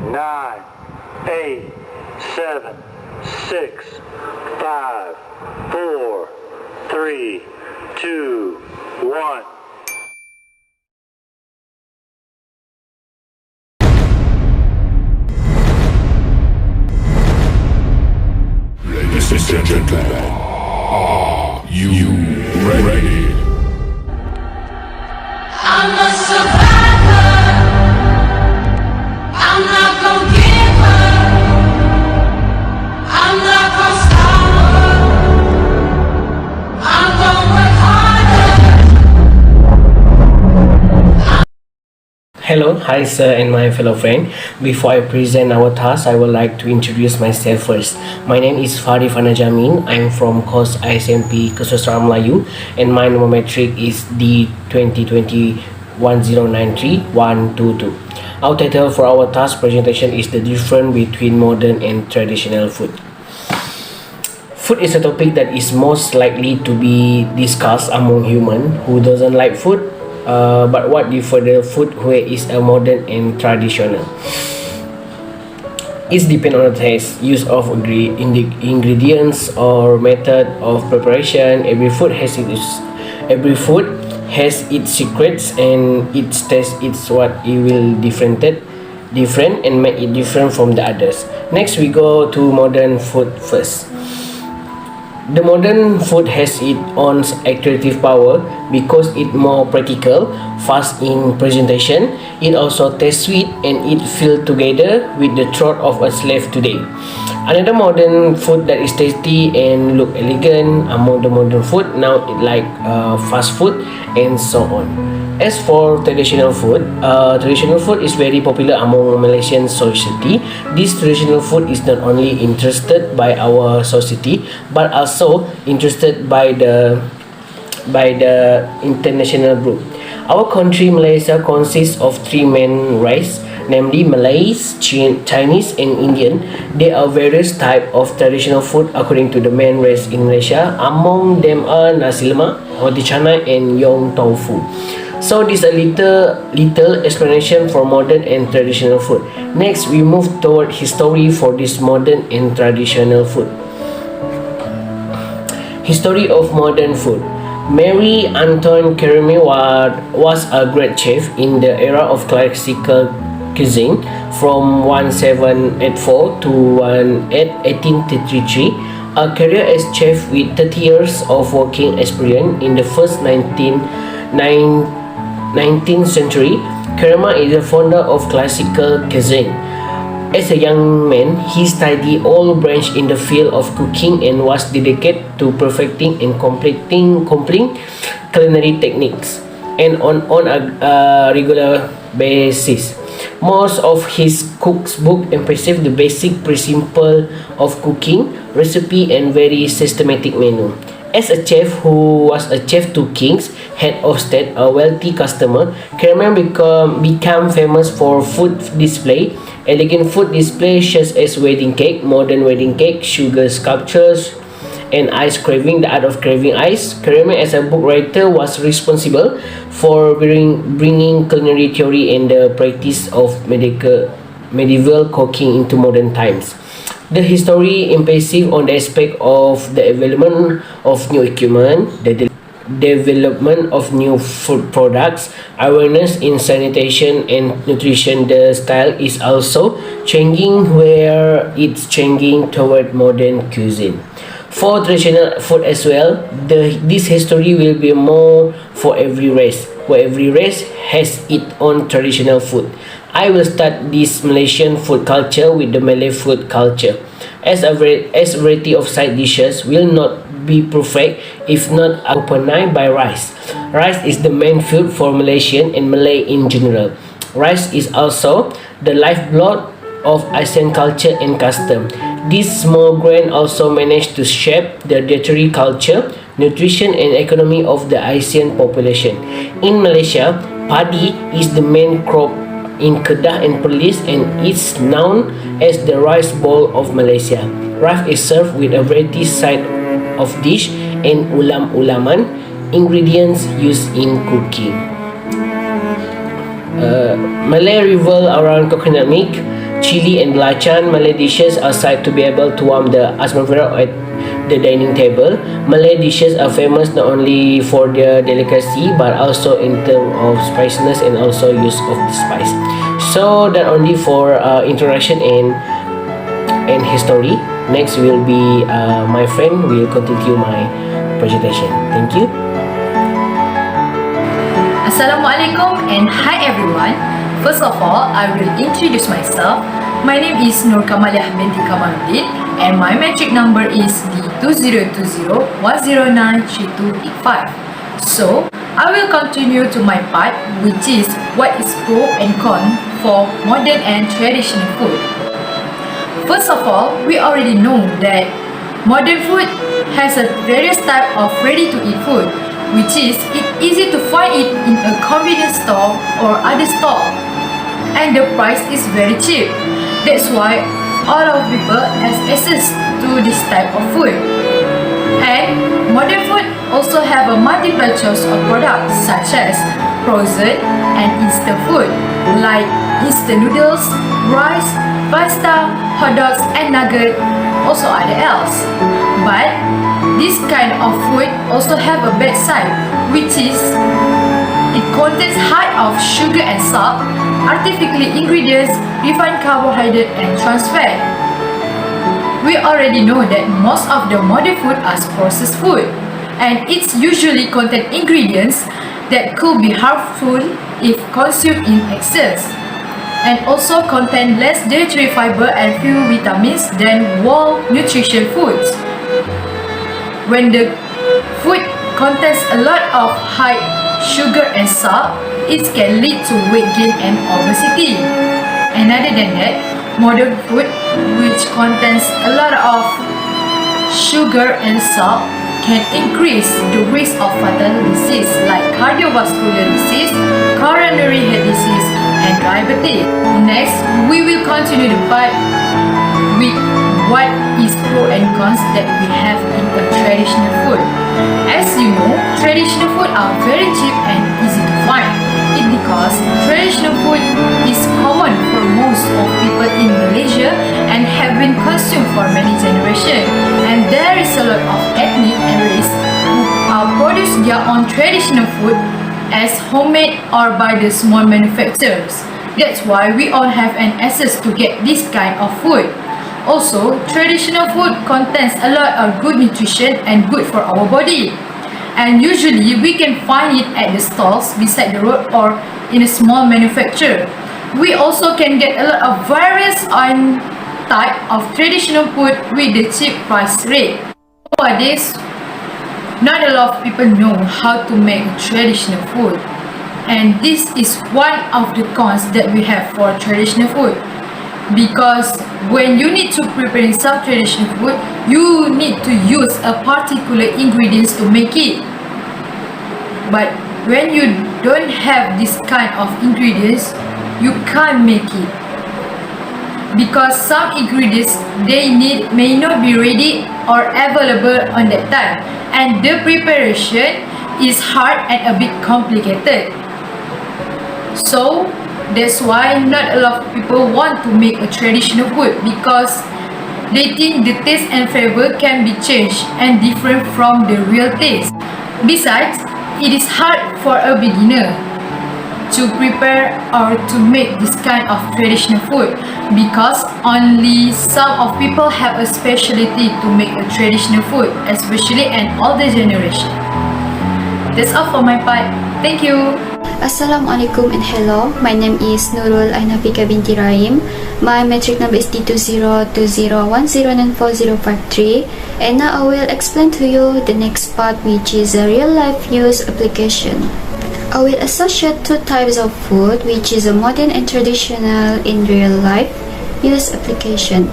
9, 8, 7, 6, 5, 4, 3, 2, 1. Ladies and gentlemen, are you ready? I'm a survivor. I'm not gonna give up. I'm not gonna stop. I'm gonna work harder. Hello, hi sir and my fellow friend. Before I present our task, I would like to introduce myself first. My name is JAMIN. I'm from course ISMP Kesusastraan Melayu and my numeric is D202093-122. Our title for our task presentation is the difference between modern and traditional food. Food is a topic that is most likely to be discussed among humans who doesn't like food. But what differ the food where is a modern and traditional? It depends on the taste, use of ingredients or method of preparation. Every food has its secrets and its taste. It's what it will different and make it different from the others. Next, we go to modern food first. The modern food has its own attractive power because it's more practical, fast in presentation. It also tastes sweet and it feels together with the throat of a slave today. Another modern food that is tasty and look elegant among the modern food now it like fast food and so on. As for traditional food is very popular among Malaysian society. This traditional food is not only interested by our society but also interested by the international group. Our country Malaysia consists of three main races, namely Malays, Chinese and Indian. There are various types of traditional food according to the main race in Malaysia. Among them are nasi lemak, roti canai and yong tau fu. So this is a little explanation for modern and traditional food. Next, we move toward history for this modern and traditional food. History of modern food. Marie Antoine Curie was a great chef in the era of classical cuisine from 1784 to 1833. A career as chef with 30 years of working experience in the first 19th century, Curie is the founder of classical cuisine. As a young man, he studied all branches in the field of cooking and was dedicated to perfecting and completing culinary techniques and on a regular basis. Most of his cookbooks emphasize the basic principle of cooking, recipe and very systematic menu. As a chef who was a chef to kings, head of state, a wealthy customer, Curie became famous for food display, elegant food displays such as wedding cake, modern wedding cake, sugar sculptures, and ice carving, the art of carving ice. Curie, as a book writer, was responsible for bringing culinary theory and the practice of medieval cooking into modern times. The history emphasis on the aspect of the development of new equipment, the development of new food products, awareness in sanitation and nutrition. The style is also changing where it's changing toward modern cuisine. For traditional food as well, this history will be more for every race, where every race has its own traditional food. I will start this Malaysian food culture with the Malay food culture. As a variety of side dishes will not be perfect if not accompanied by rice. Rice is the main food for Malaysian and Malay in general. Rice is also the lifeblood of Asian culture and custom. This small grain also managed to shape the dietary culture, nutrition and economy of the Asian population. In Malaysia, padi is the main crop in Kedah and Perlis and is known as the rice bowl of Malaysia. Rice is served with a variety side of dish and ulam-ulaman, ingredients used in cooking. Malay revel around coconut milk, chili and belacan Malay dishes are said to be able to warm the atmosphere at the dining table. Malay dishes are famous not only for their delicacy but also in terms of spiciness and also use of the spice. So that only for introduction and history. Next will be my friend will continue my presentation. Thank you. Assalamualaikum and hi everyone. First of all, I will introduce myself. My name is Noor Kamala binti KAMARUDIN and my metric number is D2020-1093285. So, I will continue to my part, which is what is pro and con for modern and traditional food. First of all, we already know that modern food has a various type of ready-to-eat food, which is easy to find it in a convenience store or other store, and the price is very cheap. That's why all of people has access to this type of food. And modern food also have a multiple choice of products such as frozen and instant food like instant noodles, rice, pasta, hot dogs and nugget, also other else. But this kind of food also have a bad side, which is it contains high of sugar and salt, artificial ingredients, refined carbohydrate and trans fat. We already know that most of the modern food are processed food, and it's usually contain ingredients that could be harmful if consumed in excess, and also contain less dietary fiber and few vitamins than whole nutrition foods. When the food contains a lot of high sugar and salt, it can lead to weight gain and obesity. And other than that, modern food which contains a lot of sugar and salt can increase the risk of fatal disease like cardiovascular disease, coronary heart disease, and diabetes. Next, we will continue the part with what is pro and cons that we have in a traditional food. As you know, traditional food are very cheap and easy to find. It because traditional food is common for most of people in Malaysia and have been consumed for many generations. And there is a lot of ethnic and race who produce their own traditional food as homemade or by the small manufacturers. That's why we all have an access to get this kind of food. Also, traditional food contains a lot of good nutrition and good for our body. And usually, we can find it at the stalls beside the road or in a small manufacturer. We also can get a lot of various type of traditional food with the cheap price rate. Nowadays, not a lot of people know how to make traditional food. And this is one of the cons that we have for traditional food. Because when you need to prepare some traditional food, you need to use a particular ingredients to make it. But when you don't have this kind of ingredients, you can't make it. Because some ingredients they need may not be ready or available on that time, and the preparation is hard and a bit complicated. So that's why not a lot of people want to make a traditional food, because they think the taste and flavor can be changed and different from the real taste. Besides, it is hard for a beginner to prepare or to make this kind of traditional food, because only some of people have a specialty to make a traditional food, especially an older generation. That's all for my part. Thank you. Assalamualaikum and hello. My name is NURUL and HAFIQAH binti RAIM. My metric number is D202010944053, and now I will explain to you the next part, which is a real life use application. I will associate two types of food, which is a modern and traditional in real life use application.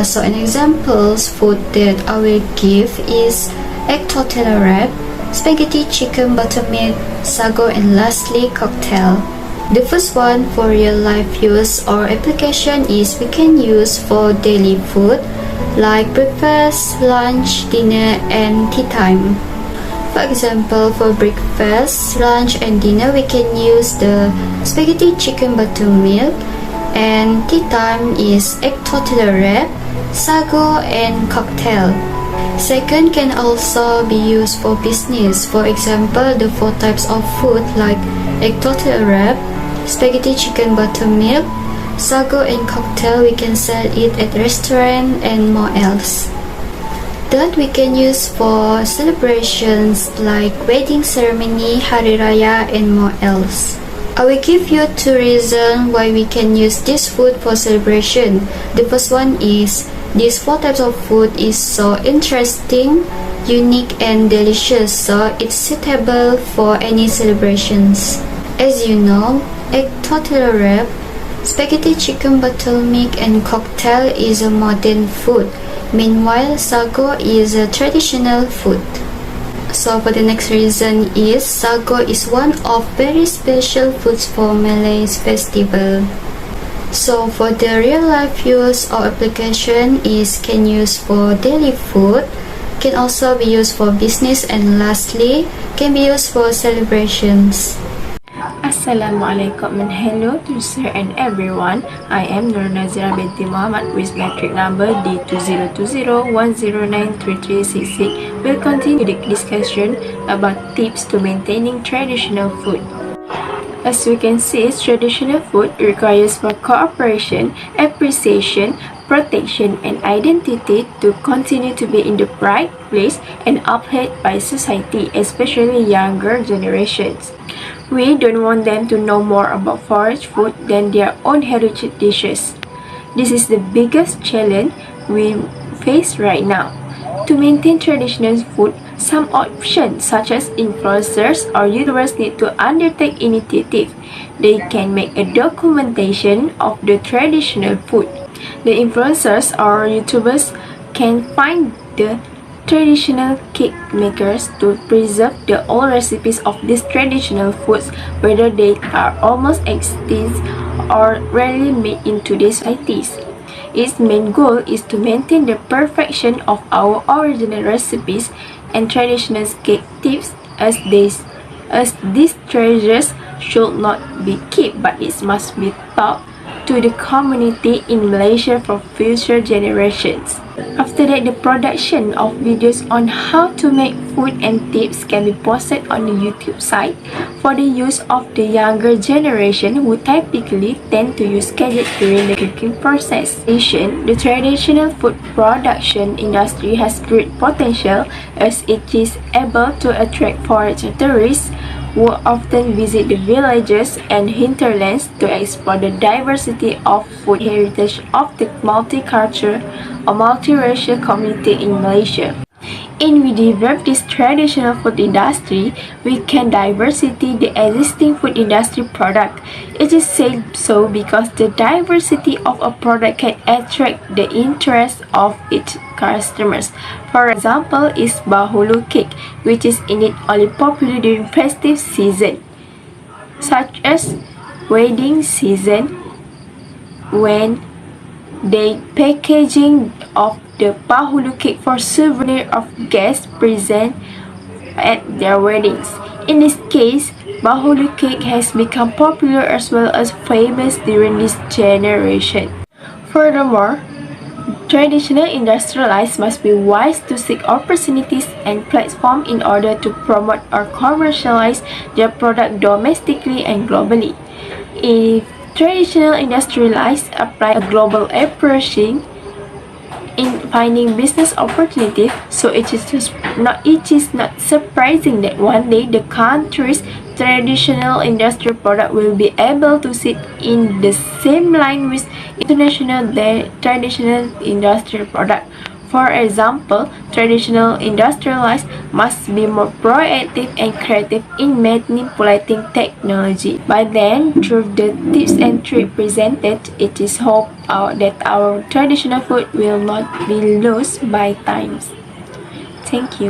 So an examples food that I will give is egg tortilla wrap, spaghetti chicken buttermilk, sago, and lastly cocktail. The first one for real life use or application is we can use for daily food like breakfast, lunch, dinner, and tea time. For example, for breakfast, lunch, and dinner we can use the spaghetti chicken buttermilk, And tea time is egg tortilla wrap, sago, and cocktail. Second can also be used for business. For example, the 4 types of food like egg tortilla wrap, spaghetti chicken buttermilk, sago, and cocktail, we can sell it at restaurant and more else. Third, we can use for celebrations like wedding ceremony, hari raya, and more else. I will give you 2 reasons why we can use this food for celebration. The first one is these 4 types of food is so interesting, unique, and delicious, so it's suitable for any celebrations. As you know, egg tortilla wrap, spaghetti chicken buttermilk, and cocktail is a modern food. Meanwhile, sago is a traditional food. So for the next reason is sago is one of very special foods for Malay's festival. So for the real life use or application is can use for daily food, can also be used for business, and lastly can be used for celebrations. Assalamualaikum and hello to sir and everyone. I am NAZIRAH binti MOHAMAD with metric number D202010933366. We'll continue the discussion about tips to maintaining traditional food. As we can see, traditional food requires for cooperation, appreciation, protection, and identity to continue to be in the right place and upheld by society, especially younger generations. We don't want them to know more about forage food than their own heritage dishes. This is the biggest challenge we face right now. To maintain traditional food, some options such as influencers or YouTubers need to undertake initiative. They can make a documentation of the traditional food. The influencers or YouTubers can find the traditional cake makers to preserve the old recipes of these traditional foods, whether they are almost extinct or rarely made in today's societies. Its main goal is to maintain the perfection of our original recipes and traditional cake tips, as these treasures should not be kept, but it must be taught to the community in Malaysia for future generations. After that, the production of videos on how to make food and tips can be posted on the YouTube site for the use of the younger generation who typically tend to use gadgets during the cooking process. In addition, the traditional food production industry has great potential as it is able to attract foreign tourists who often visit the villages and hinterlands to explore the diversity of food heritage of the multicultural or multiracial community in Malaysia. In we develop this traditional food industry, we can diversify the existing food industry product. It is said so because the diversity of a product can attract the interest of its customers. For example, is bahulu cake, which is indeed only popular during festive season, such as wedding season, when the packaging of the bahulu cake for souvenir of guests present at their weddings. In this case, bahulu cake has become popular as well as famous during this generation. Furthermore, traditional industrialists must be wise to seek opportunities and platforms in order to promote or commercialize their product domestically and globally. If traditional industrialists apply a global approach in finding business opportunities, so it is not surprising that one day the country's traditional industrial product will be able to sit in the same line with international traditional industrial product. For example, traditional industrialists must be more proactive and creative in manipulating technology. By then, through the tips and tricks presented, it is hoped that our traditional food will not be lost by times. Thank you.